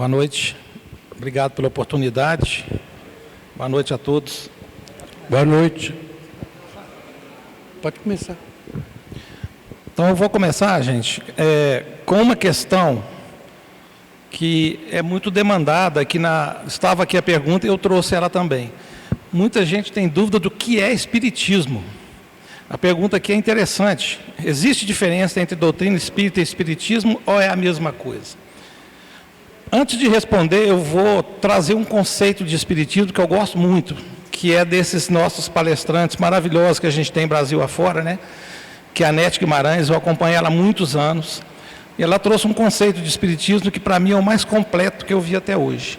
Boa noite. Obrigado pela oportunidade. Boa noite a todos. Boa noite. Pode começar. Então, eu vou começar, gente, com uma questão que é muito demandada, estava aqui a pergunta e eu trouxe ela também. Muita gente tem dúvida do que é espiritismo. A pergunta aqui é interessante. Existe diferença entre doutrina espírita e espiritismo ou é a mesma coisa? Antes de responder, eu vou trazer um conceito de espiritismo que eu gosto muito, que é desses nossos palestrantes maravilhosos que a gente tem Brasil afora, né? Que é a Nete Guimarães, eu acompanho ela há muitos anos. E ela trouxe um conceito de espiritismo que para mim é o mais completo que eu vi até hoje,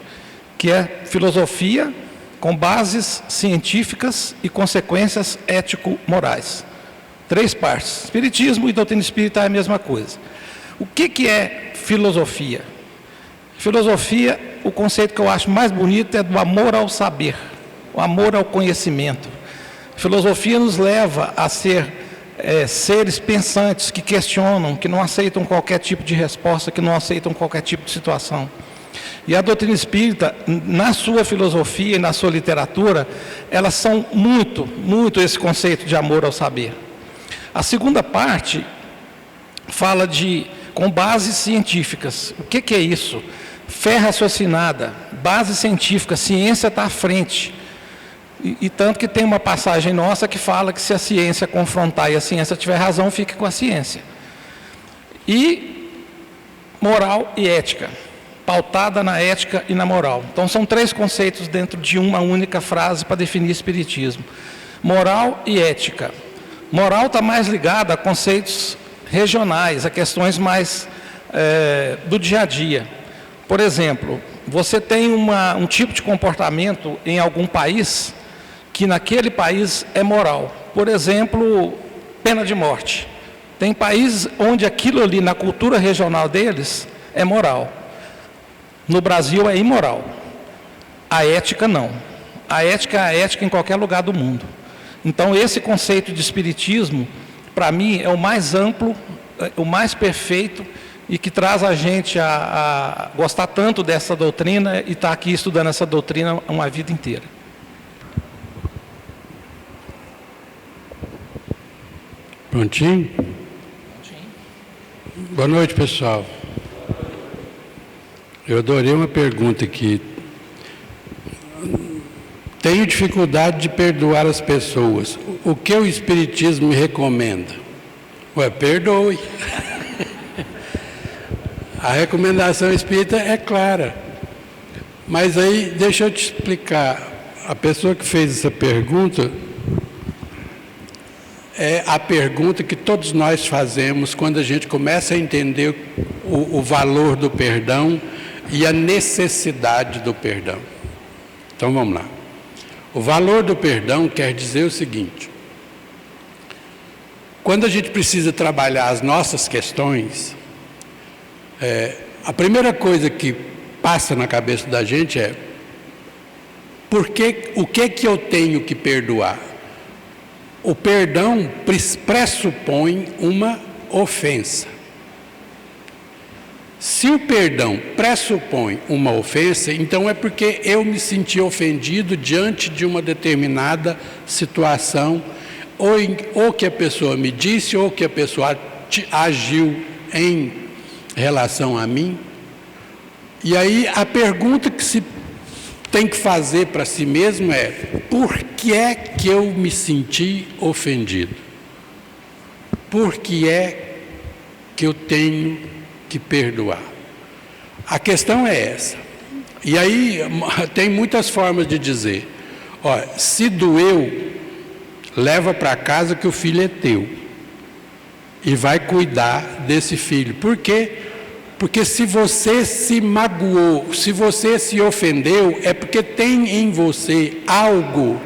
que é filosofia com bases científicas e consequências ético-morais. 3 partes. Espiritismo e doutrina espírita é a mesma coisa. O que é filosofia? Filosofia, o conceito que eu acho mais bonito é do amor ao saber, o amor ao conhecimento. Filosofia nos leva a ser seres pensantes, que questionam, que não aceitam qualquer tipo de resposta, que não aceitam qualquer tipo de situação. E a doutrina espírita, na sua filosofia e na sua literatura, elas são muito esse conceito de amor ao saber. A segunda parte fala com bases científicas. O que é isso? Fé raciocinada, base científica, ciência está à frente. E tanto que tem uma passagem nossa que fala que se a ciência confrontar e a ciência tiver razão, fique com a ciência. E moral e ética, pautada na ética e na moral. Então são 3 conceitos dentro de uma única frase para definir espiritismo. Moral e ética. Moral está mais ligada a conceitos regionais, a questões mais do dia a dia. Por exemplo, você tem um tipo de comportamento em algum país que naquele país é moral. Por exemplo, pena de morte. Tem países onde aquilo ali, na cultura regional deles, é moral. No Brasil é imoral. A ética não. A ética é a ética em qualquer lugar do mundo. Então, esse conceito de espiritismo, para mim, é o mais amplo, o mais perfeito e que traz a gente a gostar tanto dessa doutrina e estar aqui estudando essa doutrina uma vida inteira. Prontinho? Boa noite, pessoal. Eu adorei uma pergunta aqui. Tenho dificuldade de perdoar as pessoas. O que o Espiritismo me recomenda? Perdoe. A recomendação espírita é clara. Mas aí, deixa eu te explicar. A pessoa que fez essa pergunta é a pergunta que todos nós fazemos quando a gente começa a entender o valor do perdão e a necessidade do perdão. Então vamos lá. O valor do perdão quer dizer o seguinte: quando a gente precisa trabalhar as nossas questões, a primeira coisa que passa na cabeça da gente é o que eu tenho que perdoar? O perdão pressupõe uma ofensa. Se o perdão pressupõe uma ofensa, então é porque eu me senti ofendido diante de uma determinada situação, ou que a pessoa me disse, ou que a pessoa agiu em relação a mim. E aí a pergunta que se tem que fazer para si mesmo é: por que é que eu me senti ofendido? Por que é que eu tenho que perdoar? A questão é essa. E aí tem muitas formas de dizer: se doeu, leva para casa que o filho é teu e vai cuidar desse filho. Por quê? Porque se você se magoou, se você se ofendeu, é porque tem em você algo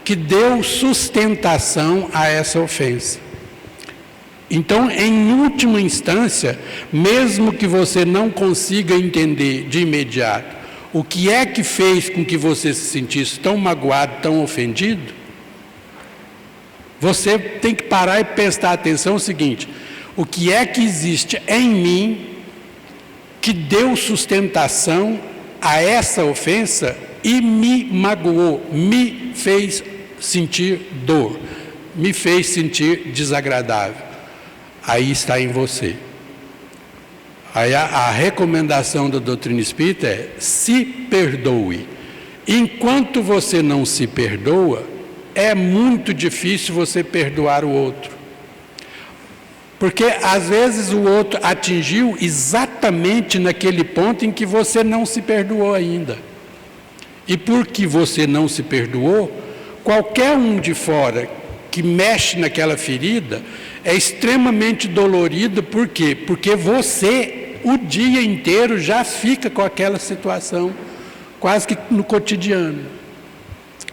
que deu sustentação a essa ofensa. Então, em última instância, mesmo que você não consiga entender de imediato o que é que fez com que você se sentisse tão magoado, tão ofendido, você tem que parar e prestar atenção no seguinte: o que é que existe em mim que deu sustentação a essa ofensa e me magoou, me fez sentir dor, me fez sentir desagradável. Aí está em você. Aí a recomendação da doutrina espírita é: se perdoe. Enquanto você não se perdoa, é muito difícil você perdoar o outro. Porque às vezes o outro atingiu exatamente naquele ponto em que você não se perdoou ainda. E porque você não se perdoou, qualquer um de fora que mexe naquela ferida é extremamente dolorido. Por quê? Porque você o dia inteiro já fica com aquela situação, quase que no cotidiano.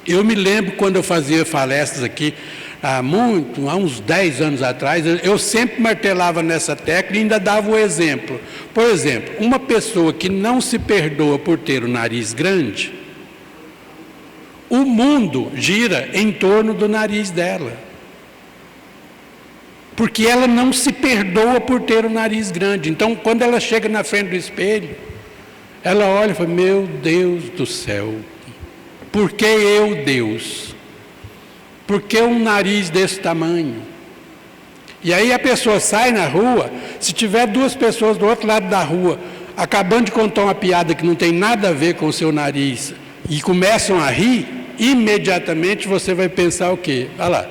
Eu me lembro quando eu fazia palestras aqui, há uns 10 anos atrás, eu sempre martelava nessa tecla e ainda dava o exemplo. Por exemplo, uma pessoa que não se perdoa por ter o nariz grande, o mundo gira em torno do nariz dela. Porque ela não se perdoa por ter o nariz grande. Então, quando ela chega na frente do espelho, ela olha e fala: meu Deus do céu, por que eu, Deus? Por que um nariz desse tamanho? E aí a pessoa sai na rua, se tiver duas pessoas do outro lado da rua, acabando de contar uma piada que não tem nada a ver com o seu nariz, e começam a rir, imediatamente você vai pensar o quê? Olha lá,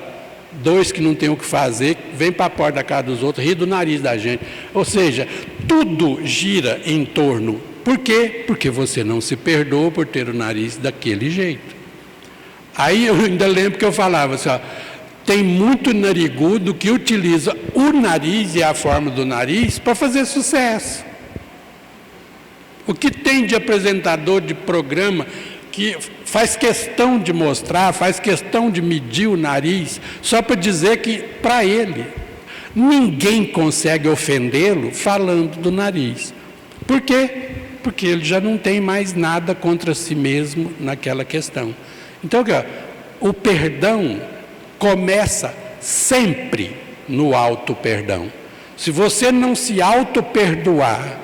dois que não tem o que fazer, vem para a porta da casa dos outros, ri do nariz da gente. Ou seja, tudo gira em torno. Por quê? Porque você não se perdoa por ter o nariz daquele jeito. Aí eu ainda lembro que eu falava assim, ó, tem muito narigudo que utiliza o nariz e a forma do nariz para fazer sucesso. O que tem de apresentador de programa que faz questão de mostrar, faz questão de medir o nariz, só para dizer que, para ele, ninguém consegue ofendê-lo falando do nariz. Por quê? Porque ele já não tem mais nada contra si mesmo naquela questão. Então, o perdão começa sempre no auto-perdão. Se você não se auto-perdoar,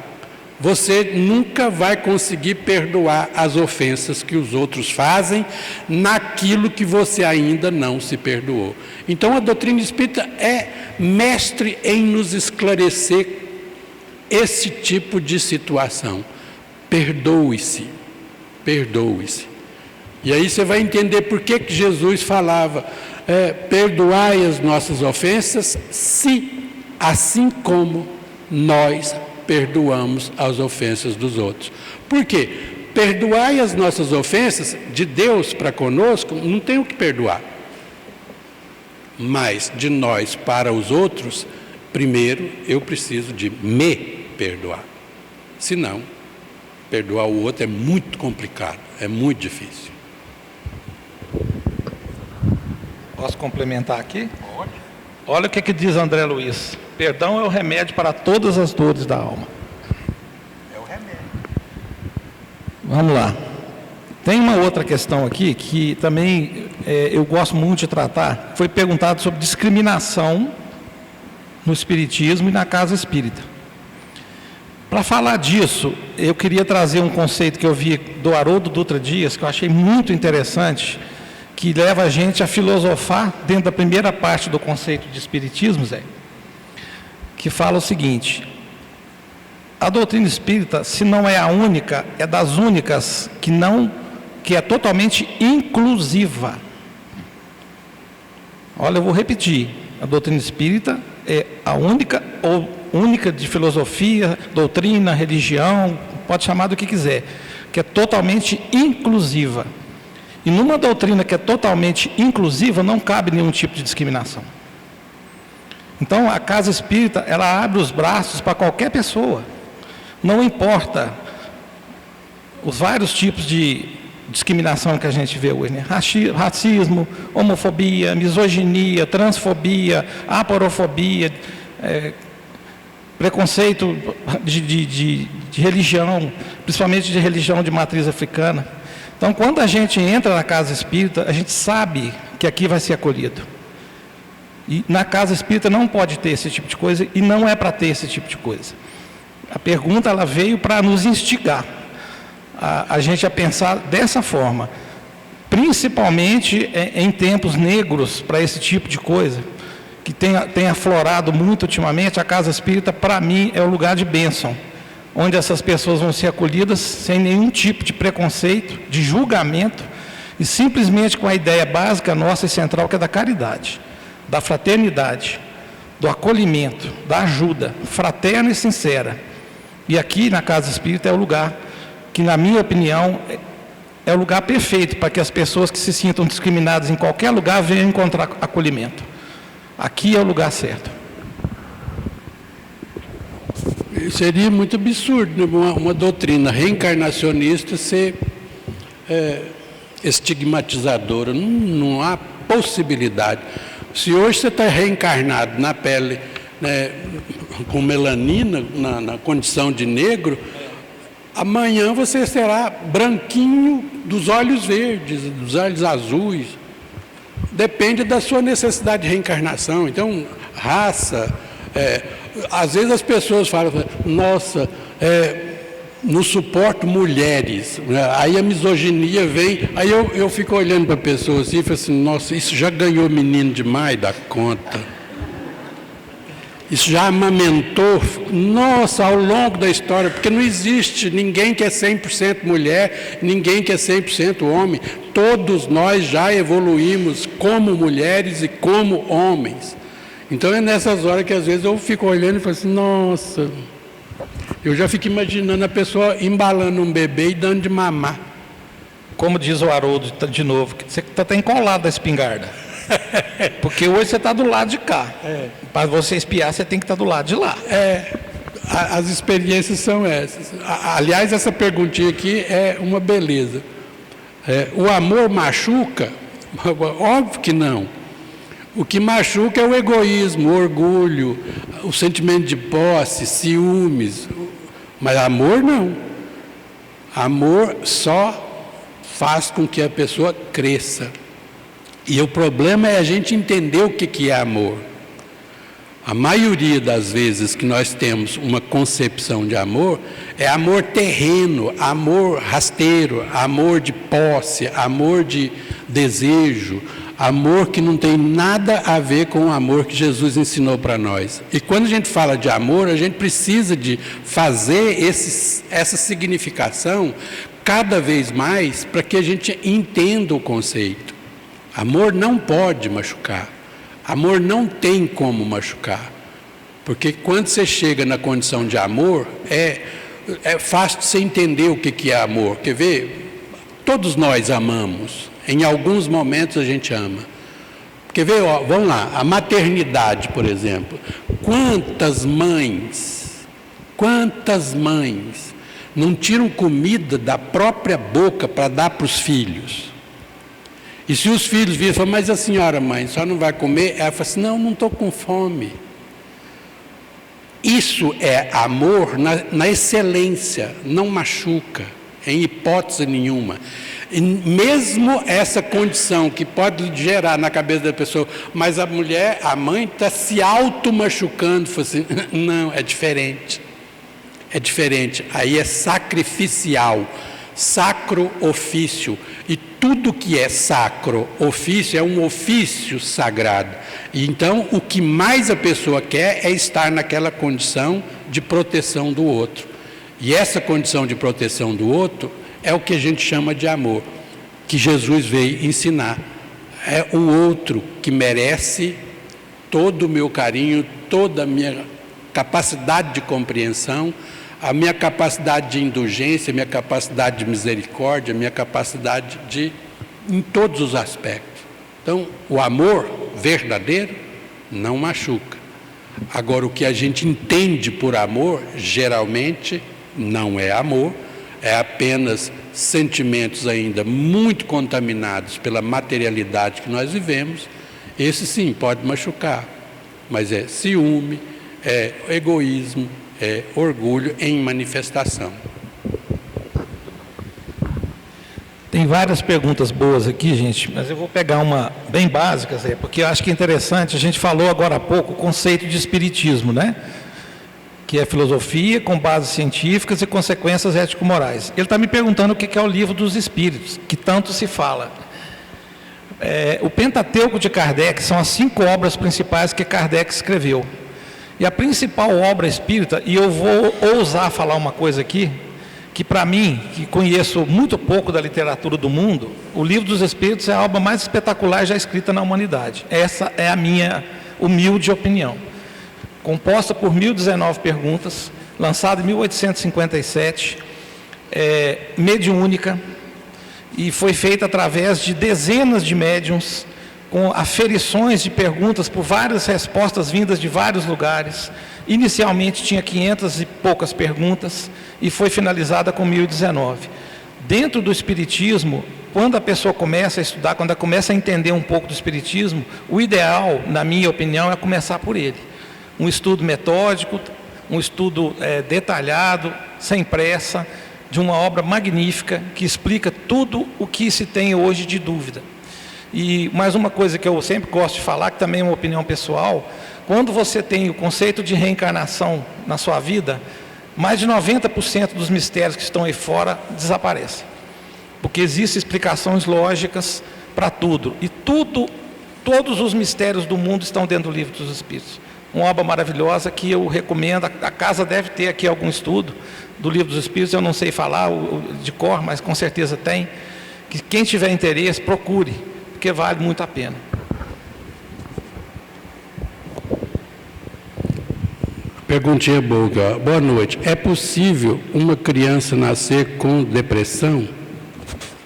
você nunca vai conseguir perdoar as ofensas que os outros fazem naquilo que você ainda não se perdoou. Então, a doutrina espírita é mestre em nos esclarecer esse tipo de situação. Perdoe-se, perdoe-se. E aí você vai entender por que Jesus falava, perdoai as nossas ofensas, se assim como nós perdoamos as ofensas dos outros. Por quê? Perdoai as nossas ofensas de Deus para conosco, não tem o que perdoar. Mas de nós para os outros, primeiro eu preciso de me perdoar. Senão, perdoar o outro é muito complicado, é muito difícil. Posso complementar aqui? Pode. Olha o que diz André Luiz. Perdão é o remédio para todas as dores da alma. É o remédio. Vamos lá. Tem uma outra questão aqui que também eu gosto muito de tratar. Foi perguntado sobre discriminação no Espiritismo e na Casa Espírita. Para falar disso, eu queria trazer um conceito que eu vi do Haroldo Dutra Dias, que eu achei muito interessante, que leva a gente a filosofar dentro da primeira parte do conceito de Espiritismo, Zé, que fala o seguinte: a doutrina espírita, se não é a única, é das únicas que é totalmente inclusiva. Olha, eu vou repetir: a doutrina espírita é a única de filosofia, doutrina, religião, pode chamar do que quiser, que é totalmente inclusiva. E numa doutrina que é totalmente inclusiva, não cabe nenhum tipo de discriminação. Então, a Casa Espírita, ela abre os braços para qualquer pessoa. Não importa os vários tipos de discriminação que a gente vê hoje, né? Racismo, homofobia, misoginia, transfobia, aporofobia, preconceito de religião, principalmente de religião de matriz africana. Então, quando a gente entra na Casa Espírita, a gente sabe que aqui vai ser acolhido. E na Casa Espírita não pode ter esse tipo de coisa e não é para ter esse tipo de coisa. A pergunta ela veio para nos instigar a gente a pensar dessa forma, principalmente em tempos negros para esse tipo de coisa, que tem aflorado muito ultimamente. A Casa Espírita, para mim, é o lugar de bênção, onde essas pessoas vão ser acolhidas sem nenhum tipo de preconceito, de julgamento, e simplesmente com a ideia básica nossa e central, que é da caridade, da fraternidade, do acolhimento, da ajuda fraterna e sincera. E aqui na Casa Espírita é o lugar que, na minha opinião, é o lugar perfeito para que as pessoas que se sintam discriminadas em qualquer lugar venham encontrar acolhimento. Aqui é o lugar certo. Seria muito absurdo uma doutrina reencarnacionista ser estigmatizadora. Não há possibilidade. Se hoje você está reencarnado na pele, né, com melanina, na condição de negro, amanhã você será branquinho dos olhos verdes, dos olhos azuis. Depende da sua necessidade de reencarnação. Então, raça... às vezes as pessoas falam, nossa, não suporto mulheres, aí a misoginia vem, aí eu fico olhando para a pessoa assim e falo assim, nossa, isso já ganhou menino demais da conta, isso já amamentou, nossa, ao longo da história, porque não existe ninguém que é 100% mulher, ninguém que é 100% homem, todos nós já evoluímos como mulheres e como homens. Então é nessas horas que às vezes eu fico olhando e falo assim, nossa, eu já fico imaginando a pessoa embalando um bebê e dando de mamar. Como diz o Haroldo de novo, você está encolado da espingarda. Porque hoje você está do lado de cá. Para você espiar, você tem que estar do lado de lá. As experiências são essas. Aliás, essa perguntinha aqui é uma beleza. O amor machuca? Óbvio que não. O que machuca é o egoísmo, o orgulho, o sentimento de posse, ciúmes. Mas amor não. Amor só faz com que a pessoa cresça. E o problema é a gente entender o que é amor. A maioria das vezes que nós temos uma concepção de amor, é amor terreno, amor rasteiro, amor de posse, amor de desejo, amor que não tem nada a ver com o amor que Jesus ensinou para nós. E quando a gente fala de amor, a gente precisa de fazer essa significação cada vez mais para que a gente entenda o conceito. Amor não pode machucar. Amor não tem como machucar. Porque quando você chega na condição de amor, é fácil de você entender o que é amor. Quer ver? Todos nós amamos. Em alguns momentos a gente ama. Quer ver? Ó, vamos lá. A maternidade, por exemplo. Quantas mães não tiram comida da própria boca para dar para os filhos? E se os filhos virem e falam, mas a senhora, mãe, só não vai comer? Ela fala assim, não estou com fome. Isso é amor na excelência, não machuca, em hipótese nenhuma. E mesmo essa condição que pode gerar na cabeça da pessoa, mas a mulher, a mãe está se auto-machucando, fala assim, não, é diferente. É diferente, aí é sacrificial, sacro ofício. E tudo que é sacro ofício é um ofício sagrado. E então, o que mais a pessoa quer é estar naquela condição de proteção do outro. E essa condição de proteção do outro é o que a gente chama de amor, que Jesus veio ensinar. É o outro que merece todo o meu carinho, toda a minha capacidade de compreensão, a minha capacidade de indulgência, a minha capacidade de misericórdia, a minha capacidade em todos os aspectos. Então, o amor verdadeiro não machuca. Agora, o que a gente entende por amor, geralmente, não é amor, é apenas sentimentos ainda muito contaminados pela materialidade que nós vivemos. Esse sim pode machucar, mas é ciúme, é egoísmo, é orgulho em manifestação. Tem várias perguntas boas aqui, gente, mas eu vou pegar uma bem básica, porque eu acho que é interessante. A gente falou agora há pouco o conceito de espiritismo, né? que é filosofia com bases científicas e consequências ético-morais. Ele está me perguntando o que é o livro dos Espíritos, que tanto se fala. O Pentateuco de Kardec são as 5 obras principais que Kardec escreveu. E a principal obra espírita, e eu vou ousar falar uma coisa aqui, que para mim, que conheço muito pouco da literatura do mundo, o Livro dos Espíritos é a obra mais espetacular já escrita na humanidade. Essa é a minha humilde opinião. Composta por 1019 perguntas, lançada em 1857, mediúnica, e foi feita através de dezenas de médiuns, com aferições de perguntas por várias respostas vindas de vários lugares. Inicialmente tinha 500 e poucas perguntas e foi finalizada com 1019. Dentro do Espiritismo, quando a pessoa começa a estudar, quando ela começa a entender um pouco do Espiritismo, o ideal, na minha opinião, é começar por ele. Um estudo metódico, um estudo detalhado, sem pressa, de uma obra magnífica que explica tudo o que se tem hoje de dúvida. E mais uma coisa que eu sempre gosto de falar, que também é uma opinião pessoal, quando você tem o conceito de reencarnação na sua vida, mais de 90% dos mistérios que estão aí fora desaparecem. Porque existem explicações lógicas para tudo. E todos os mistérios do mundo estão dentro do Livro dos Espíritos. Uma obra maravilhosa que eu recomendo. A casa deve ter aqui algum estudo do Livro dos Espíritos, eu não sei falar de cor, mas com certeza tem. Que quem tiver interesse, procure, porque vale muito a pena. Perguntinha boa. Boa noite. É possível uma criança nascer com depressão?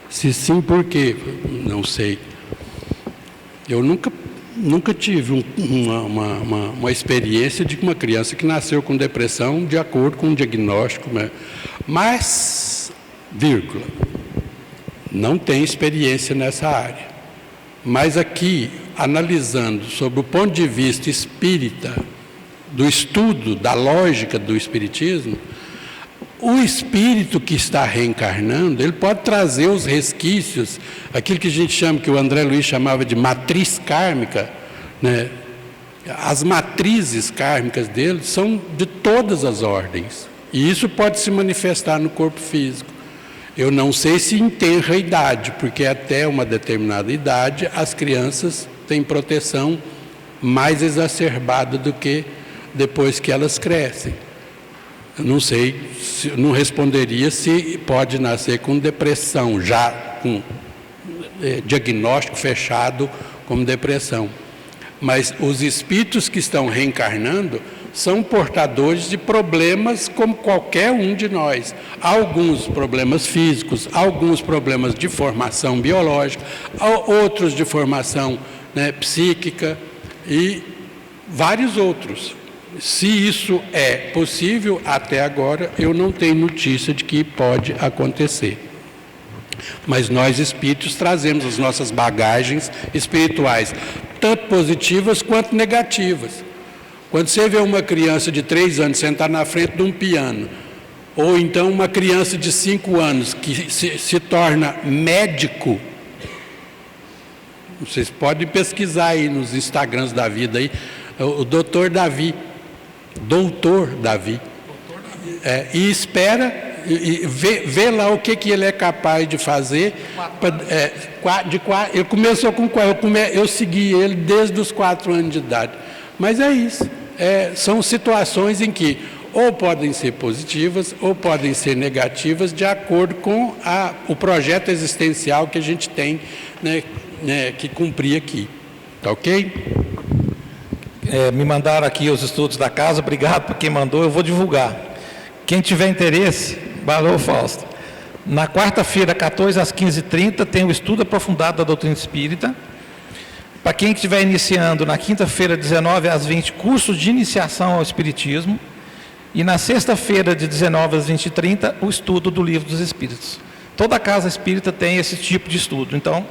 Se sim, por quê? Não sei. Eu nunca tive uma experiência de uma criança que nasceu com depressão de acordo com um diagnóstico, né? Mas, vírgula, não tem experiência nessa área. Mas aqui, analisando sobre o ponto de vista espírita, do estudo, da lógica do espiritismo, o espírito que está reencarnando, ele pode trazer os resquícios, aquilo que a gente chama, que o André Luiz chamava de matriz kármica, né? As matrizes kármicas dele são de todas as ordens, e isso pode se manifestar no corpo físico. Eu não sei se em tenra idade, porque até uma determinada idade as crianças têm proteção mais exacerbada do que depois que elas crescem. Eu não sei, não responderia se pode nascer com depressão, já com diagnóstico fechado como depressão. Mas os espíritos que estão reencarnando são portadores de problemas como qualquer um de nós. Alguns problemas físicos, alguns problemas de formação biológica, outros de formação, né, psíquica e vários outros. Se isso é possível, até agora eu não tenho notícia de que pode acontecer. Mas nós espíritos trazemos as nossas bagagens espirituais, tanto positivas quanto negativas. Quando você vê uma criança de 3 anos sentar na frente de um piano, ou então uma criança de 5 anos que se torna médico, vocês podem pesquisar aí nos Instagrams da vida aí, o doutor Davi, e espera e vê lá o que ele é capaz de fazer. Ele começou com 4, eu segui ele desde os 4 anos de idade. Mas é isso, são situações em que ou podem ser positivas ou podem ser negativas, de acordo com o projeto existencial que a gente tem, né, que cumprir aqui. Tá ok? Me mandaram aqui os estudos da casa, obrigado por quem mandou, eu vou divulgar. Quem tiver interesse, valeu, Fausto. Na quarta-feira, 14 às 15h30, tem o estudo aprofundado da doutrina espírita. Para quem estiver iniciando, na quinta-feira, 19 às 20, curso de iniciação ao espiritismo. E na sexta-feira, de 19 às 20h30, o estudo do Livro dos Espíritos. Toda casa espírita tem esse tipo de estudo. Então,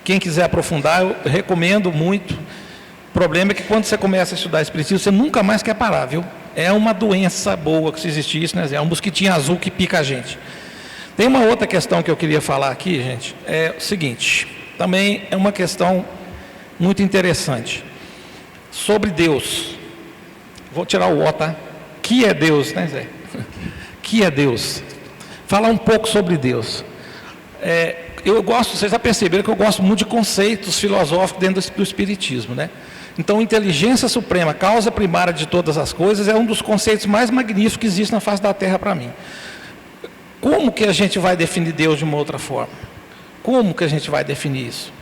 quem quiser aprofundar, eu recomendo muito. O problema é que quando você começa a estudar espiritismo, você nunca mais quer parar, viu? É uma doença boa que se existisse, né? É um mosquitinho azul que pica a gente. Tem uma outra questão que eu queria falar aqui, gente, é o seguinte, também é uma questão muito interessante. Sobre Deus. Vou tirar o ó, tá? Que é Deus, né, Zé? Que é Deus? Falar um pouco sobre Deus. Eu gosto, vocês já perceberam que eu gosto muito de conceitos filosóficos dentro do Espiritismo, né? Então, inteligência suprema, causa primária de todas as coisas, é um dos conceitos mais magníficos que existe na face da Terra para mim. Como que a gente vai definir Deus de uma outra forma? Como que a gente vai definir isso?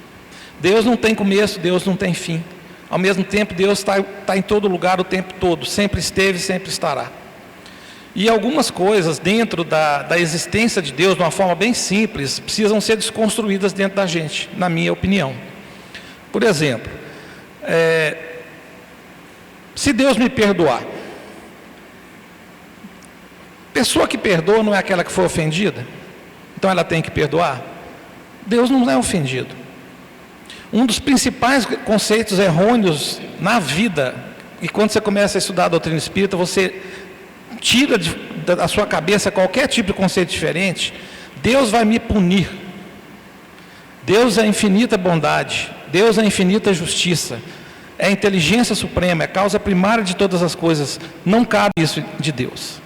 Deus não tem começo, Deus não tem fim. Ao mesmo tempo, Deus está em todo lugar o tempo todo, sempre esteve, sempre estará. E algumas coisas dentro da existência de Deus, de uma forma bem simples, precisam ser desconstruídas dentro da gente, na minha opinião. Por exemplo, se Deus me perdoar, pessoa que perdoa não é aquela que foi ofendida? Então ela tem que perdoar? Deus não é ofendido. Um dos principais conceitos errôneos na vida, e quando você começa a estudar a doutrina espírita, você tira da sua cabeça qualquer tipo de conceito diferente. Deus vai me punir. Deus é infinita bondade. Deus é infinita justiça. É inteligência suprema, é causa primária de todas as coisas. Não cabe isso de Deus.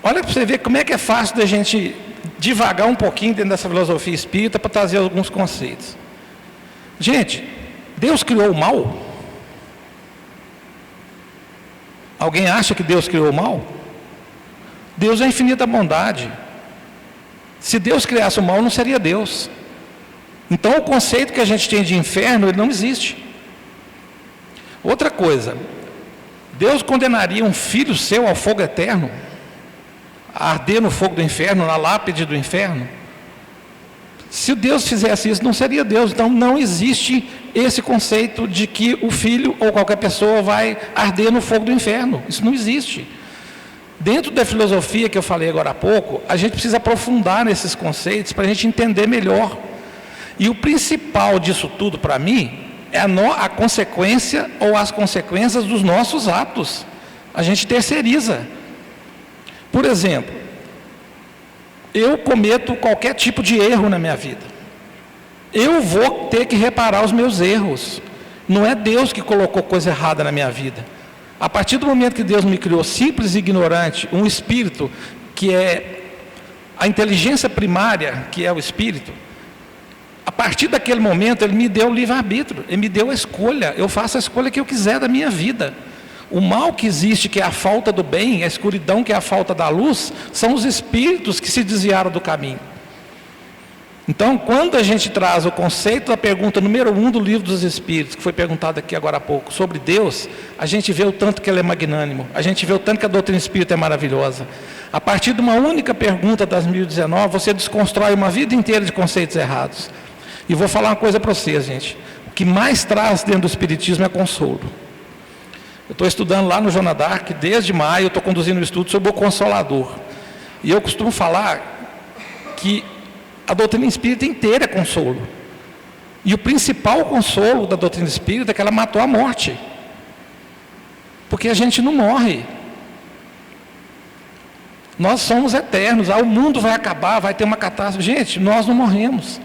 Olha para você ver como é que é fácil da gente divagar um pouquinho dentro dessa filosofia espírita para trazer alguns conceitos. Gente, Deus criou o mal? Alguém acha que Deus criou o mal? Deus é infinita bondade. Se Deus criasse o mal, não seria Deus. Então o conceito que a gente tem de inferno, ele não existe. Outra coisa, Deus condenaria um filho seu ao fogo eterno? A arder no fogo do inferno, na lápide do inferno? Se Deus fizesse isso, não seria Deus. Então não existe esse conceito de que o filho ou qualquer pessoa vai arder no fogo do inferno. Isso não existe. Dentro da filosofia que eu falei agora há pouco, a gente precisa aprofundar nesses conceitos para a gente entender melhor. E o principal disso tudo para mim é a consequência ou as consequências dos nossos atos. A gente terceiriza. Por exemplo, eu cometo qualquer tipo de erro na minha vida. Eu vou ter que reparar os meus erros. Não é Deus que colocou coisa errada na minha vida. A partir do momento que Deus me criou simples e ignorante, um espírito que é a inteligência primária, que é o espírito, a partir daquele momento Ele me deu o livre-arbítrio, Ele me deu a escolha. Eu faço a escolha que eu quiser da minha vida. O mal que existe, que é a falta do bem, a escuridão, que é a falta da luz, são os espíritos que se desviaram do caminho. Então, quando a gente traz o conceito da pergunta número 1 do Livro dos Espíritos, que foi perguntado aqui agora há pouco, sobre Deus, a gente vê o tanto que Ele é magnânimo, a gente vê o tanto que a doutrina espírita é maravilhosa. A partir de uma única pergunta das 1019, você desconstrói uma vida inteira de conceitos errados. E vou falar uma coisa para vocês, gente. O que mais traz dentro do espiritismo é consolo. Eu estou estudando lá no Joana d'Arc, desde maio, eu estou conduzindo um estudo sobre o Consolador. E eu costumo falar que a doutrina espírita inteira é consolo. E o principal consolo da doutrina espírita é que ela matou a morte. Porque a gente não morre. Nós somos eternos. O mundo vai acabar, vai ter uma catástrofe. Gente, nós não morremos.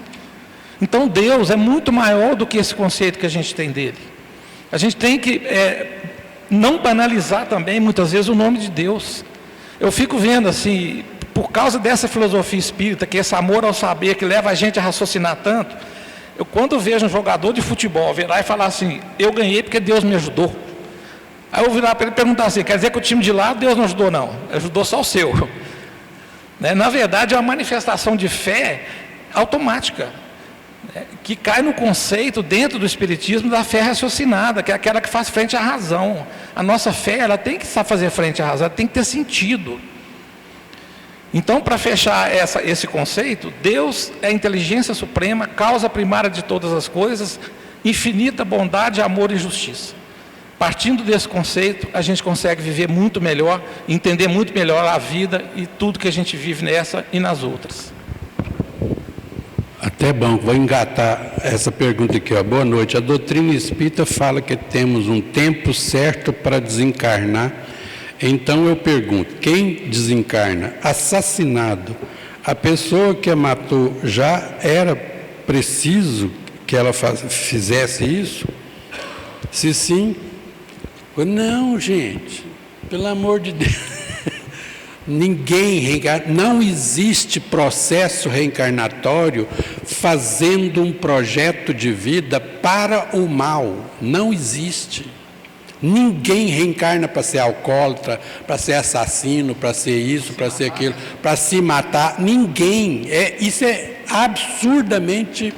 Então Deus é muito maior do que esse conceito que a gente tem dele. A gente tem que não banalizar também, muitas vezes, o nome de Deus. Eu fico vendo assim, por causa dessa filosofia espírita, que é esse amor ao saber, que leva a gente a raciocinar tanto, eu quando vejo um jogador de futebol virar e falar assim, eu ganhei porque Deus me ajudou. Aí eu virar para ele e perguntar assim, quer dizer que o time de lá Deus não ajudou? Não, ajudou só o seu. Na verdade é uma manifestação de fé automática, que cai no conceito dentro do espiritismo da fé raciocinada, que é aquela que faz frente à razão. A nossa fé, ela tem que fazer frente à razão, ela tem que ter sentido. Então, para fechar esse conceito, Deus é a inteligência suprema, causa primária de todas as coisas, infinita bondade, amor e justiça. Partindo desse conceito, a gente consegue viver muito melhor, entender muito melhor a vida e tudo que a gente vive nessa e nas outras. Até bom, vou engatar essa pergunta aqui, ó. Boa noite. A doutrina espírita fala que temos um tempo certo para desencarnar. Então eu pergunto, quem desencarna? Assassinado. A pessoa que a matou já era preciso que ela fizesse isso? Se sim, não, gente. Pelo amor de Deus. Ninguém reencarna, não existe processo reencarnatório fazendo um projeto de vida para o mal. Não existe. Ninguém reencarna para ser alcoólatra, para ser assassino, para ser isso, para ser aquilo, para se matar. Ninguém. Isso é absurdamente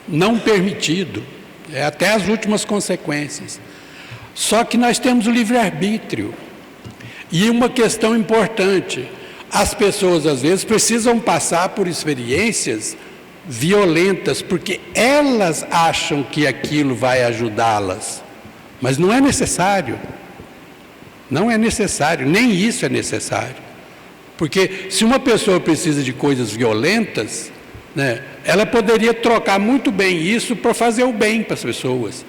não permitido. É até as últimas consequências. Só que nós temos o livre-arbítrio. E uma questão importante, as pessoas às vezes precisam passar por experiências violentas, porque elas acham que aquilo vai ajudá-las. Mas não é necessário. Não é necessário, nem isso é necessário. Porque se uma pessoa precisa de coisas violentas, né, ela poderia trocar muito bem isso para fazer o bem para as pessoas.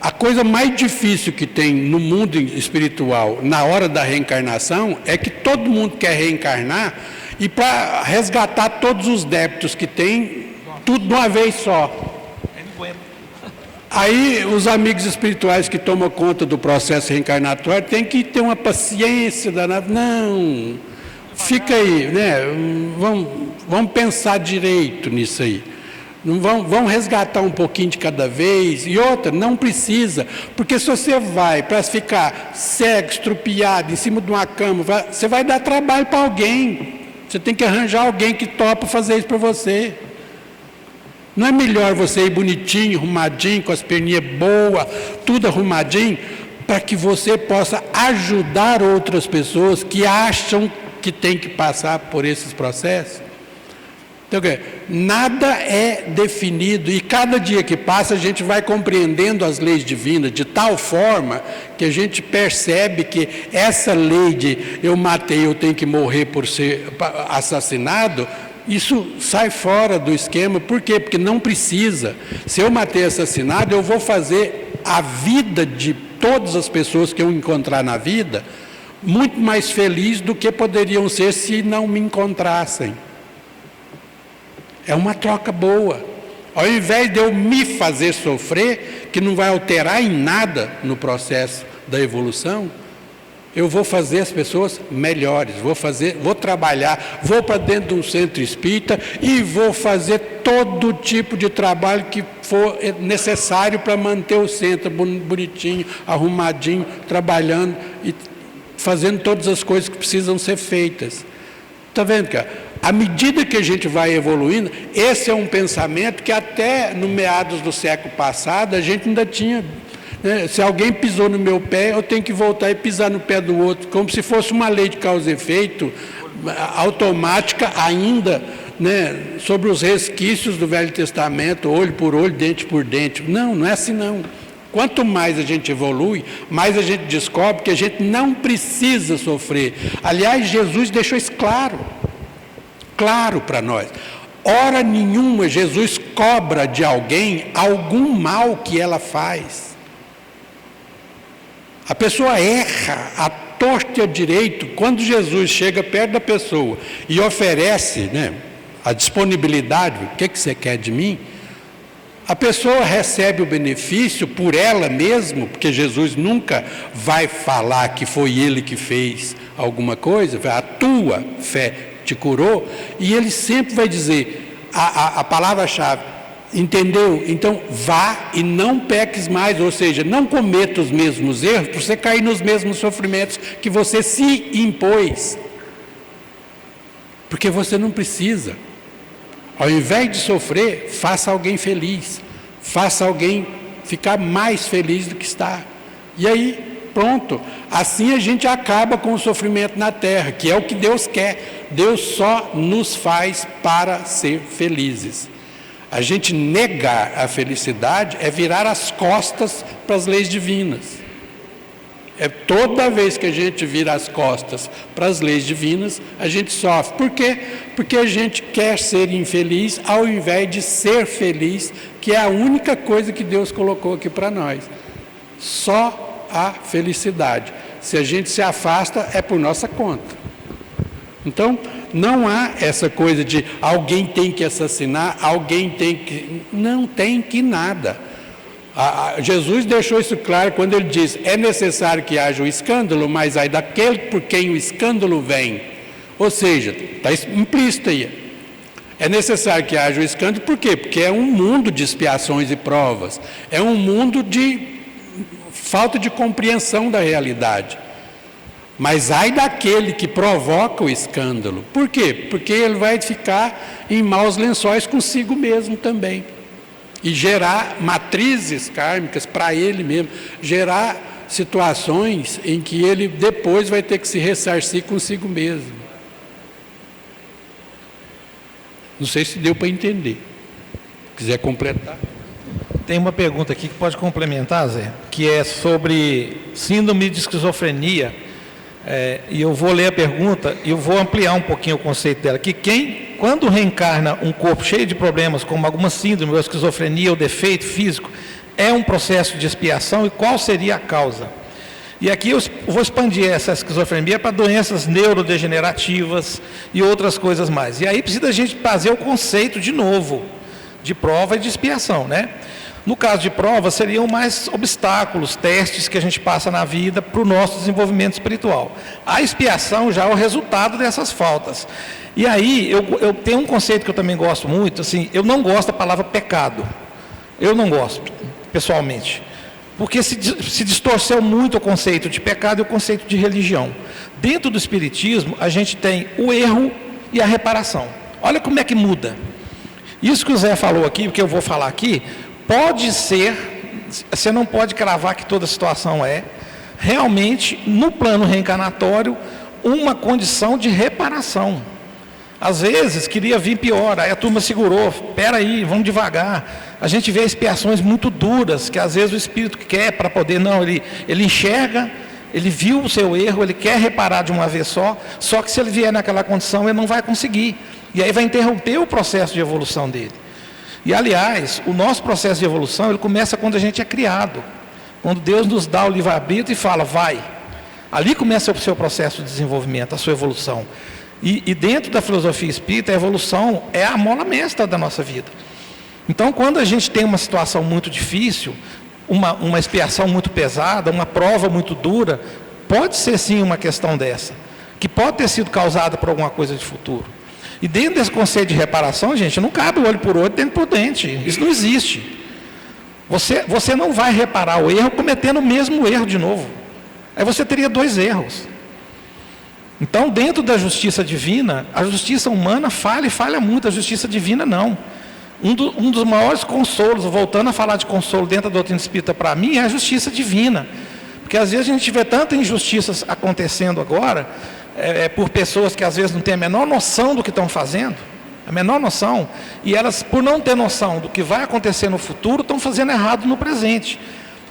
A coisa mais difícil que tem no mundo espiritual, na hora da reencarnação, é que todo mundo quer reencarnar e para resgatar todos os débitos que tem, tudo de uma vez só. Aí os amigos espirituais que tomam conta do processo reencarnatório têm que ter uma paciência danada. Não, fica aí, né? Vamos pensar direito nisso aí. Vão resgatar um pouquinho de cada vez. E outra, não precisa, porque se você vai para ficar cego, estrupiado, em cima de uma cama, você vai dar trabalho para alguém. Você tem que arranjar alguém que topa fazer isso para você. Não é melhor você ir bonitinho, arrumadinho, com as perninhas boas, tudo arrumadinho, para que você possa ajudar outras pessoas que acham que tem que passar por esses processos? Então, nada é definido e cada dia que passa a gente vai compreendendo as leis divinas de tal forma que a gente percebe que essa lei de eu matei, eu tenho que morrer por ser assassinado, isso sai fora do esquema. Por quê? Porque não precisa. Se eu matei assassinado, eu vou fazer a vida de todas as pessoas que eu encontrar na vida muito mais feliz do que poderiam ser se não me encontrassem. É uma troca boa. Ao invés de eu me fazer sofrer, que não vai alterar em nada no processo da evolução, eu vou fazer as pessoas melhores, vou trabalhar, vou para dentro de um centro espírita e vou fazer todo tipo de trabalho que for necessário para manter o centro bonitinho, arrumadinho, trabalhando e fazendo todas as coisas que precisam ser feitas. Está vendo, cara? À medida que a gente vai evoluindo, esse é um pensamento que até no meados do século passado a gente ainda tinha, né? Se alguém pisou no meu pé, eu tenho que voltar e pisar no pé do outro, como se fosse uma lei de causa e efeito automática ainda, né? Sobre os resquícios do Velho Testamento, olho por olho, dente por dente. Não, não é assim não. Quanto mais a gente evolui, mais a gente descobre que a gente não precisa sofrer. Aliás, Jesus deixou isso claro para nós. Hora nenhuma Jesus cobra de alguém algum mal que ela faz. A pessoa erra à torta e à direito. Quando Jesus chega perto da pessoa e oferece, né, a disponibilidade, o que você quer de mim? A pessoa recebe o benefício por ela mesma, porque Jesus nunca vai falar que foi ele que fez alguma coisa, a tua fé te curou, e ele sempre vai dizer a palavra-chave, entendeu? Então vá e não peques mais, ou seja, não cometa os mesmos erros para você cair nos mesmos sofrimentos que você se impôs, porque você não precisa. Ao invés de sofrer, faça alguém feliz, faça alguém ficar mais feliz do que está, e aí pronto, assim a gente acaba com o sofrimento na terra, que é o que Deus quer. Deus só nos faz para ser felizes. A gente negar a felicidade é virar as costas para as leis divinas. É toda vez que a gente vira as costas para as leis divinas, a gente sofre. Por quê? Porque a gente quer ser infeliz ao invés de ser feliz, que é a única coisa que Deus colocou aqui para nós. Só a felicidade. Se a gente se afasta, é por nossa conta. Então, não há essa coisa de alguém tem que assassinar, alguém tem que... Não tem que nada. Jesus deixou isso claro quando ele diz: é necessário que haja o escândalo, mas aí daquele por quem o escândalo vem. Ou seja, está implícito aí. É necessário que haja o escândalo, por quê? Porque é um mundo de expiações e provas, é um mundo de falta de compreensão da realidade. Mas ai daquele que provoca o escândalo. Por quê? Porque ele vai ficar em maus lençóis consigo mesmo também. E gerar matrizes kármicas para ele mesmo, gerar situações em que ele depois vai ter que se ressarcir consigo mesmo. Não sei se deu para entender. Se quiser completar. Tem uma pergunta aqui que pode complementar, Zé, que é sobre síndrome de esquizofrenia. E eu vou ler a pergunta e eu vou ampliar um pouquinho o conceito dela. Que quando reencarna um corpo cheio de problemas, como alguma síndrome, ou esquizofrenia, ou defeito físico, é um processo de expiação, e qual seria a causa? E aqui eu vou expandir essa esquizofrenia para doenças neurodegenerativas e outras coisas mais. E aí precisa a gente fazer o conceito de novo, de prova e de expiação, né? No caso de prova, seriam mais obstáculos, testes que a gente passa na vida para o nosso desenvolvimento espiritual. A expiação já é o resultado dessas faltas. E aí, eu tenho um conceito que eu também gosto muito, assim, eu não gosto da palavra pecado. Eu não gosto, pessoalmente. Porque se distorceu muito o conceito de pecado e o conceito de religião. Dentro do Espiritismo, a gente tem o erro e a reparação. Olha como é que muda. Isso que o Zé falou aqui, que eu vou falar aqui, pode ser, você não pode cravar que toda situação é, realmente, no plano reencarnatório, uma condição de reparação. Às vezes, queria vir pior, aí a turma segurou, espera aí, vamos devagar. A gente vê expiações muito duras, que às vezes o espírito quer para poder, não, ele enxerga, ele viu o seu erro, ele quer reparar de uma vez só que se ele vier naquela condição, ele não vai conseguir. E aí vai interromper o processo de evolução dele. E, aliás, o nosso processo de evolução, ele começa quando a gente é criado. Quando Deus nos dá o livre-arbítrio e fala, vai. Ali começa o seu processo de desenvolvimento, a sua evolução. E dentro da filosofia espírita, a evolução é a mola mestra da nossa vida. Então, quando a gente tem uma situação muito difícil, uma expiação muito pesada, uma prova muito dura, pode ser sim uma questão dessa, que pode ter sido causada por alguma coisa de futuro. E dentro desse conceito de reparação, gente, não cabe olho por olho, dente por dente. Isso não existe. Você não vai reparar o erro cometendo o mesmo erro de novo. Aí você teria dois erros. Então, dentro da justiça divina, a justiça humana falha e falha muito, a justiça divina não. Um dos maiores consolos, voltando a falar de consolo dentro da doutrina espírita para mim, é a justiça divina. Porque às vezes a gente vê tanta injustiças acontecendo agora, por pessoas que às vezes não têm a menor noção do que estão fazendo, a menor noção, e elas, por não ter noção do que vai acontecer no futuro, estão fazendo errado no presente.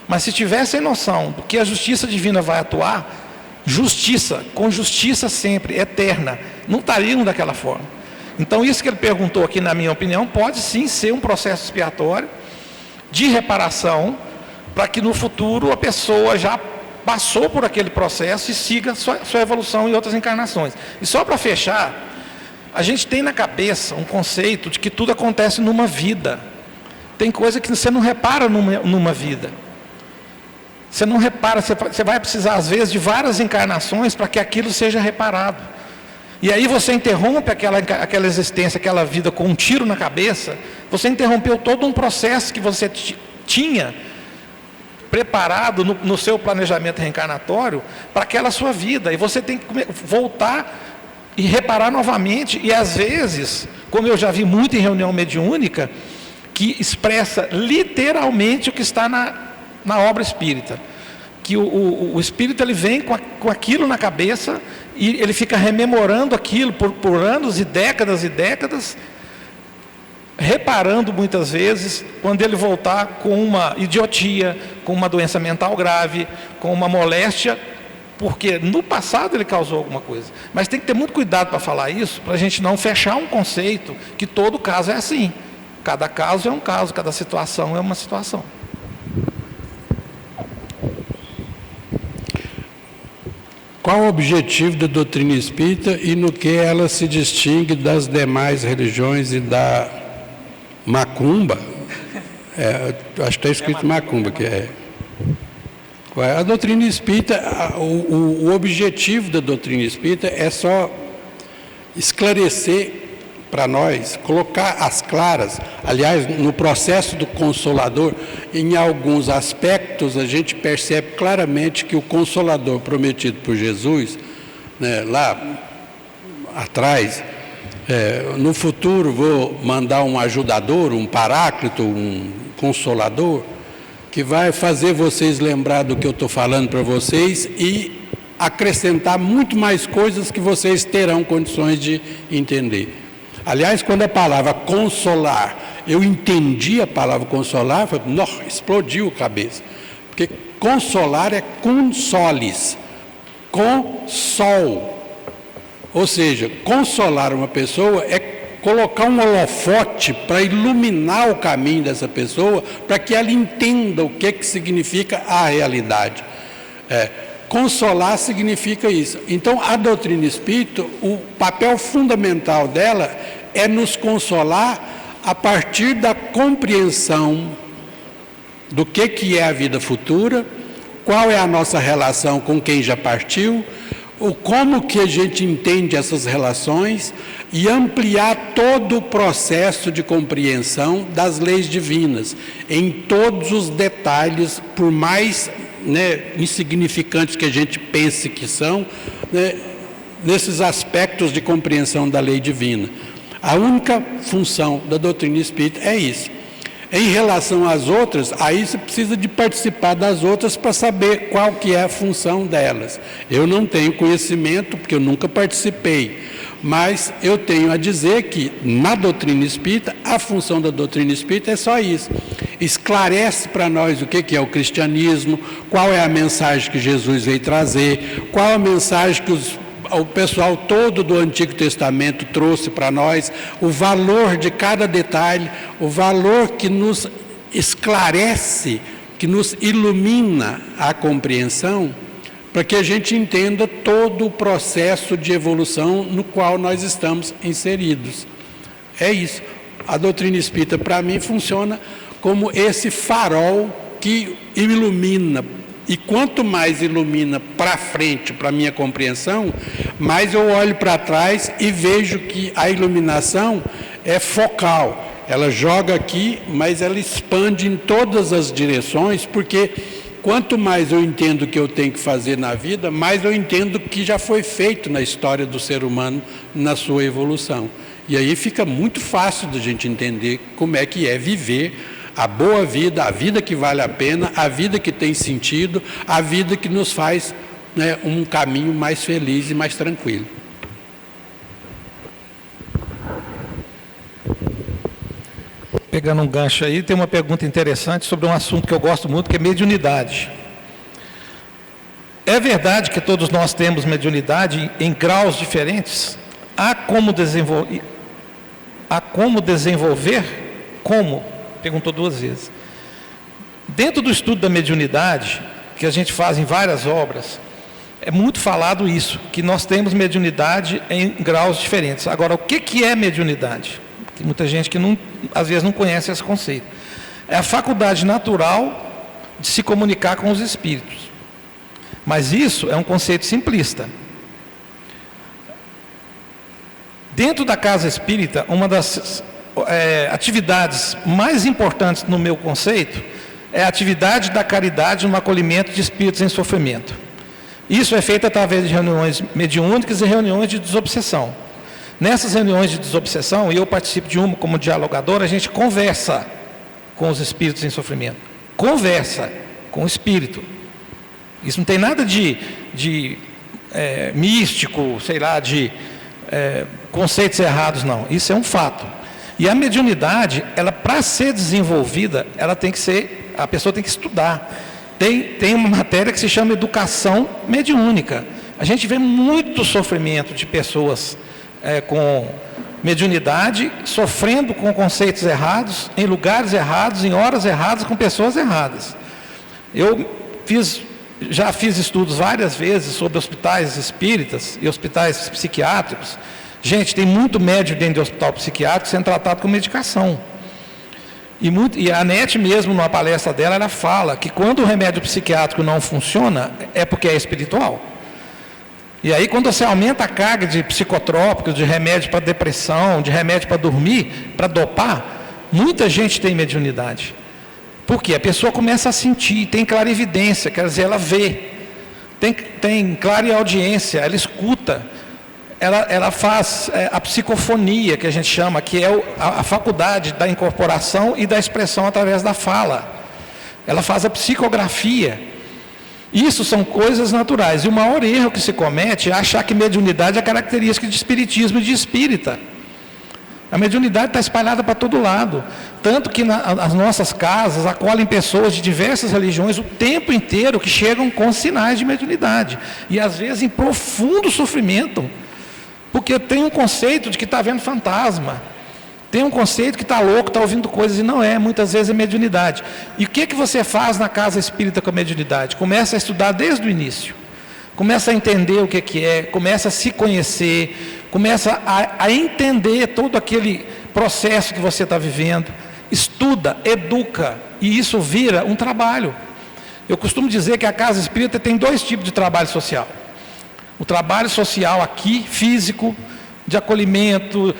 Mas se tivessem noção do que a justiça divina vai atuar, justiça, com justiça sempre, eterna, não estariam daquela forma. Então isso que ele perguntou aqui, na minha opinião, pode sim ser um processo expiatório de reparação, para que no futuro a pessoa já passou por aquele processo e siga sua evolução em outras encarnações. E só para fechar, a gente tem na cabeça um conceito de que tudo acontece numa vida. Tem coisa que você não repara numa vida. Você não repara, você vai precisar às vezes de várias encarnações para que aquilo seja reparado. E aí você interrompe aquela existência, aquela vida com um tiro na cabeça, você interrompeu todo um processo que você tinha preparado no seu planejamento reencarnatório para aquela sua vida, e você tem que voltar e reparar novamente, e às vezes, como eu já vi muito em reunião mediúnica, que expressa literalmente o que está na obra espírita, que o espírito ele vem com aquilo na cabeça, e ele fica rememorando aquilo por anos e décadas, reparando muitas vezes, quando ele voltar com uma idiotia, com uma doença mental grave, com uma moléstia, porque no passado ele causou alguma coisa. Mas tem que ter muito cuidado para falar isso, para a gente não fechar um conceito que todo caso é assim. Cada caso é um caso, cada situação é uma situação. Qual o objetivo da doutrina espírita e no que ela se distingue das demais religiões e da macumba? Acho que está escrito macumba, que é. A doutrina espírita, o objetivo da doutrina espírita é só esclarecer para nós, colocar às claras. Aliás, no processo do Consolador, em alguns aspectos, a gente percebe claramente que o Consolador prometido por Jesus, né, lá atrás, no futuro vou mandar um ajudador, um paráclito, um consolador, que vai fazer vocês lembrar do que eu estou falando para vocês e acrescentar muito mais coisas que vocês terão condições de entender. Aliás, quando a palavra consolar, eu entendi a palavra consolar, foi, nossa, explodiu a cabeça. Porque consolar é consolis, consol. Ou seja, consolar uma pessoa é colocar um holofote para iluminar o caminho dessa pessoa, para que ela entenda o que significa a realidade. Consolar significa isso. Então, a doutrina espírita, o papel fundamental dela é nos consolar a partir da compreensão do que é a vida futura, qual é a nossa relação com quem já partiu, como que a gente entende essas relações e ampliar todo o processo de compreensão das leis divinas, em todos os detalhes, por mais insignificantes que a gente pense que são, nesses aspectos de compreensão da lei divina. A única função da doutrina espírita é isso. Em relação às outras, aí você precisa de participar das outras para saber qual que é a função delas. Eu não tenho conhecimento, porque eu nunca participei, mas eu tenho a dizer que, na doutrina espírita, a função da doutrina espírita é só isso. Esclarece para nós o que é o cristianismo, qual é a mensagem que Jesus veio trazer, qual a mensagem que o pessoal todo do Antigo Testamento trouxe para nós, o valor de cada detalhe, o valor que nos esclarece, que nos ilumina a compreensão, para que a gente entenda todo o processo de evolução no qual nós estamos inseridos. É isso. A doutrina espírita, para mim, funciona como esse farol que ilumina. E quanto mais ilumina para frente, para a minha compreensão, mais eu olho para trás e vejo que a iluminação é focal. Ela joga aqui, mas ela expande em todas as direções, porque quanto mais eu entendo o que eu tenho que fazer na vida, mais eu entendo o que já foi feito na história do ser humano, na sua evolução. E aí fica muito fácil da gente entender como é que é viver a boa vida, a vida que vale a pena, a vida que tem sentido, a vida que nos faz um caminho mais feliz e mais tranquilo. Pegando um gancho aí, tem uma pergunta interessante sobre um assunto que eu gosto muito, que é mediunidade. É verdade que todos nós temos mediunidade em graus diferentes? Há como desenvolver? Como? Perguntou 2 vezes. Dentro do estudo da mediunidade, que a gente faz em várias obras, é muito falado isso, que nós temos mediunidade em graus diferentes. Agora, o que é mediunidade? Tem muita gente que às vezes não conhece esse conceito. É a faculdade natural de se comunicar com os espíritos. Mas isso é um conceito simplista. Dentro da casa espírita, uma das atividades mais importantes no meu conceito é a atividade da caridade no acolhimento de espíritos em sofrimento. Isso é feito através de reuniões mediúnicas e reuniões de desobsessão. Nessas reuniões de desobsessão, e eu participo de uma como dialogador, a gente conversa com os espíritos em sofrimento. Conversa com o espírito. Isso não tem nada de místico, sei lá, de conceitos errados, não. Isso é um fato. E a mediunidade, ela para ser desenvolvida, a pessoa tem que estudar. Tem uma matéria que se chama educação mediúnica. A gente vê muito sofrimento de pessoas com mediunidade, sofrendo com conceitos errados, em lugares errados, em horas erradas, com pessoas erradas. Eu já fiz estudos várias vezes sobre hospitais espíritas e hospitais psiquiátricos. Gente, tem muito médium dentro de hospital psiquiátrico sendo tratado com medicação. E a Anete mesmo, numa palestra dela, ela fala que quando o remédio psiquiátrico não funciona, é porque é espiritual. E aí, quando você aumenta a carga de psicotrópicos, de remédio para depressão, de remédio para dormir, para dopar, muita gente tem mediunidade. Por quê? A pessoa começa a sentir, tem clarividência, quer dizer, ela vê, tem clareaudiência, ela escuta, ela faz a psicofonia, que a gente chama, que é a faculdade da incorporação e da expressão através da fala. Ela faz a psicografia. Isso são coisas naturais. E o maior erro que se comete é achar que mediunidade é característica de espiritismo e de espírita. A mediunidade está espalhada para todo lado. Tanto que as nossas casas acolhem pessoas de diversas religiões o tempo inteiro que chegam com sinais de mediunidade. E às vezes em profundo sofrimento. Porque tem um conceito de que está vendo fantasma. Tem um conceito que está louco, está ouvindo coisas e não é. Muitas vezes é mediunidade. E o que você faz na casa espírita com a mediunidade? Começa a estudar desde o início. Começa a entender o que é, começa a se conhecer, começa a entender todo aquele processo que você está vivendo. Estuda, educa, e isso vira um trabalho. Eu costumo dizer que a casa espírita tem 2 tipos de trabalho social. O trabalho social aqui, físico, de acolhimento,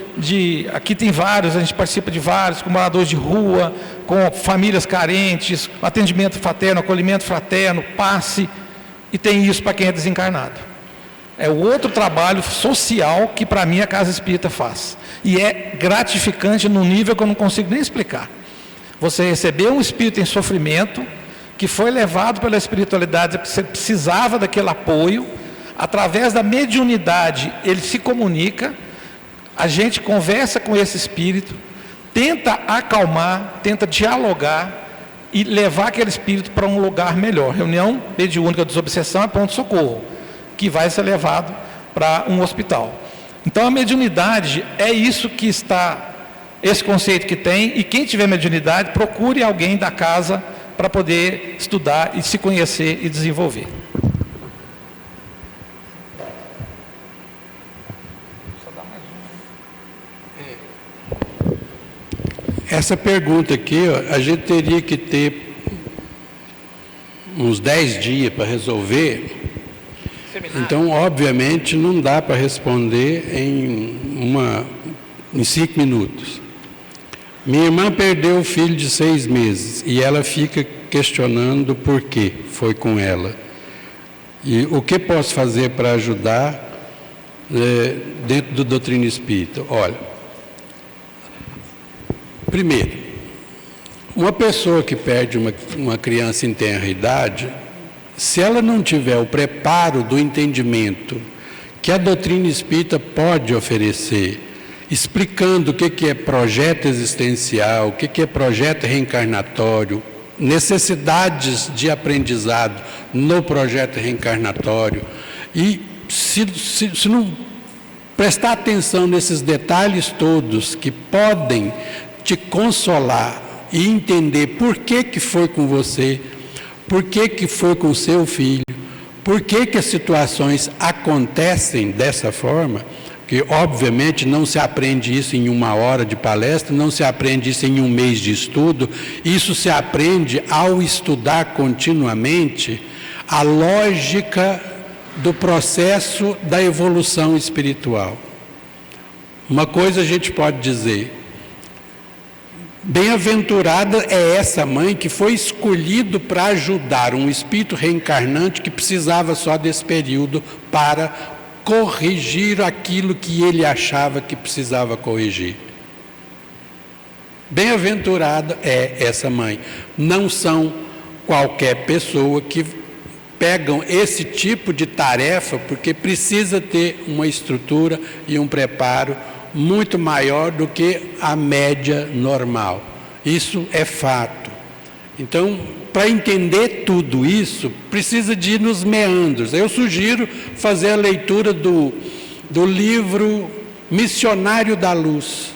aqui tem vários, a gente participa de vários, com moradores de rua, com famílias carentes, atendimento fraterno, acolhimento fraterno, passe, e tem isso para quem é desencarnado. É o outro trabalho social que para mim a casa espírita faz. E é gratificante num nível que eu não consigo nem explicar. Você recebeu um espírito em sofrimento, que foi levado pela espiritualidade, porque você precisava daquele apoio. Através da mediunidade, ele se comunica, a gente conversa com esse espírito, tenta acalmar, tenta dialogar e levar aquele espírito para um lugar melhor. Reunião mediúnica de desobsessão é ponto-socorro, que vai ser levado para um hospital. Então a mediunidade é isso que está, esse conceito que tem, e quem tiver mediunidade, procure alguém da casa para poder estudar e se conhecer e desenvolver. Essa pergunta aqui, ó, a gente teria que ter uns 10 dias para resolver. Então, obviamente, não dá para responder em 5 minutos. Minha irmã perdeu o filho de 6 meses e ela fica questionando por que foi com ela. E o que posso fazer para ajudar dentro do doutrina espírita? Olha, primeiro, uma pessoa que perde uma criança em tenra idade, se ela não tiver o preparo do entendimento que a doutrina espírita pode oferecer, explicando o que é projeto existencial, o que é projeto reencarnatório, necessidades de aprendizado no projeto reencarnatório, e se não prestar atenção nesses detalhes todos que podem te consolar e entender por que foi com você, por que foi com seu filho, por que as situações acontecem dessa forma, que obviamente não se aprende isso em 1 hora de palestra, não se aprende isso em 1 mês de estudo, isso se aprende ao estudar continuamente a lógica do processo da evolução espiritual. Uma coisa a gente pode dizer: bem-aventurada é essa mãe que foi escolhido para ajudar um espírito reencarnante que precisava só desse período para corrigir aquilo que ele achava que precisava corrigir. Bem-aventurada é essa mãe. Não são qualquer pessoa que pegam esse tipo de tarefa, porque precisa ter uma estrutura e um preparo muito maior do que a média normal. Isso é fato. Então, para entender tudo isso, precisa de ir nos meandros. Eu sugiro fazer a leitura do livro Missionário da Luz.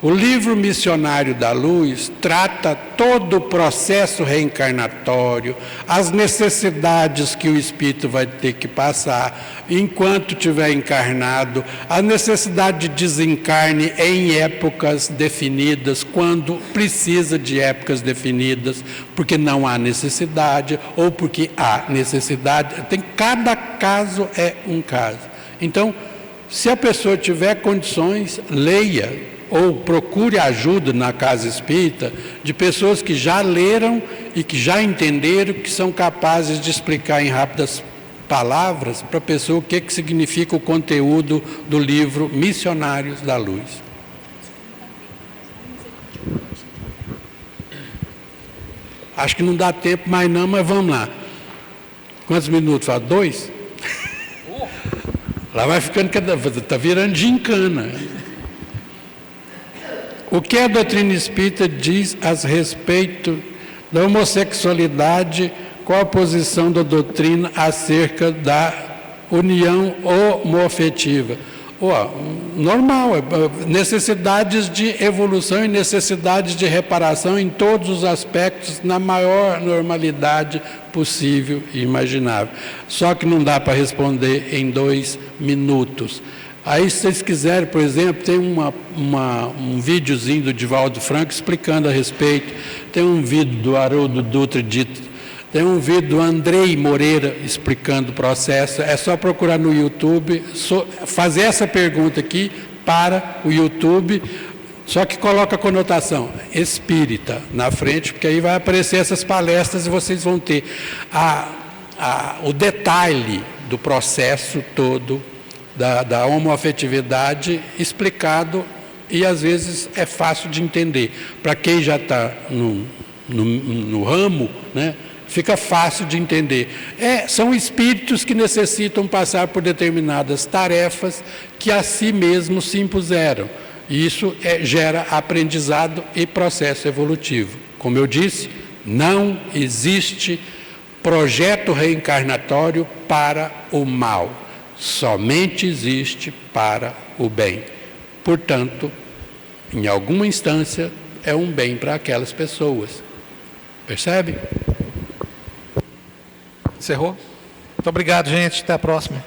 O livro Missionário da Luz trata todo o processo reencarnatório, as necessidades que o espírito vai ter que passar enquanto estiver encarnado, a necessidade de desencarne em épocas definidas, quando precisa de épocas definidas, porque não há necessidade ou porque há necessidade. Cada caso é um caso. Então, se a pessoa tiver condições, leia ou procure ajuda na casa espírita de pessoas que já leram e que já entenderam, que são capazes de explicar em rápidas palavras para a pessoa o que significa o conteúdo do livro Missionários da Luz. Acho que não dá tempo mais não, mas vamos lá. Quantos minutos? 2? Lá vai ficando, está virando gincana. O que a doutrina espírita diz a respeito da homossexualidade? Qual a posição da doutrina acerca da união homoafetiva? Normal, necessidades de evolução e necessidades de reparação em todos os aspectos, na maior normalidade possível e imaginável. Só que não dá para responder em 2 minutos. Aí, se vocês quiserem, por exemplo, tem um videozinho do Divaldo Franco explicando a respeito, tem um vídeo do Haroldo Dutra dito, tem um vídeo do Andrei Moreira explicando o processo. É só procurar no YouTube, fazer essa pergunta aqui para o YouTube, só que coloca a conotação espírita na frente, porque aí vai aparecer essas palestras e vocês vão ter o detalhe do processo todo da homoafetividade explicado, e às vezes é fácil de entender. Para quem já está no ramo, né, fica fácil de entender. São espíritos que necessitam passar por determinadas tarefas que a si mesmos se impuseram. E isso gera aprendizado e processo evolutivo. Como eu disse, não existe projeto reencarnatório para o mal. Somente existe para o bem. Portanto, em alguma instância, é um bem para aquelas pessoas. Percebe? Encerrou? Muito obrigado, gente. Até a próxima.